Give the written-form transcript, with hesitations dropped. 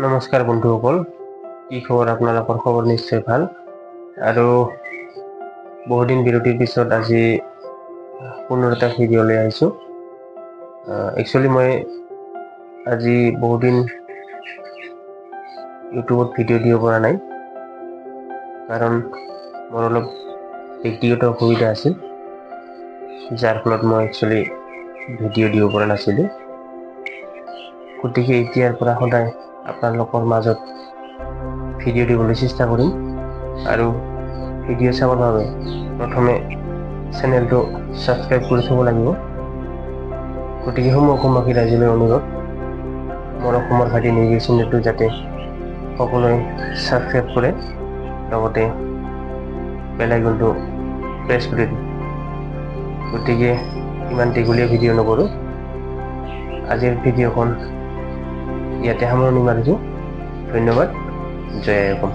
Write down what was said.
নমস্কাৰ বন্ধুসকল, কি খবৰ? আপোনালোকৰ খবৰ নিশ্চয় ভাল। আৰু বহুদিন বিৰতিৰ পিছত আজি পুনৰ এটা ভিডিঅ' লৈ আহিছোঁ। একচুৱেলি মই আজি বহুদিন ইউটিউবত ভিডিঅ' দিব পৰা নাই, কাৰণ মোৰ অলপ ব্যক্তিগত অসুবিধা আছিল, যাৰ ফলত মই একচুৱেলি ভিডিঅ' দিব পৰা নাছিলোঁ। গতিকে এতিয়াৰ পৰা সদায় আপোনালোকৰ মাজত ভিডিঅ' দিবলৈ চেষ্টা কৰিম। আৰু ভিডিঅ' চাবৰ বাবে প্ৰথমে চেনেলটো ছাবস্ক্ৰাইব কৰি থ'ব লাগিব। গতিকে অসমবাসী ৰাইজলৈ অনুৰোধ, মোৰ অসমৰ ভাইটি নিউজ চেনেলটো যাতে সকলোৱে ছাবস্ক্ৰাইব কৰে, লগতে বেল আইকনটো প্ৰেছ কৰি দিয়ে। গতিকে ইমান দীঘলীয়া ভিডিঅ' নকৰোঁ, আজিৰ ভিডিঅ'খন ইয়াতে সামৰণি মাৰিছোঁ। ধন্যবাদ। জয় আই অসম।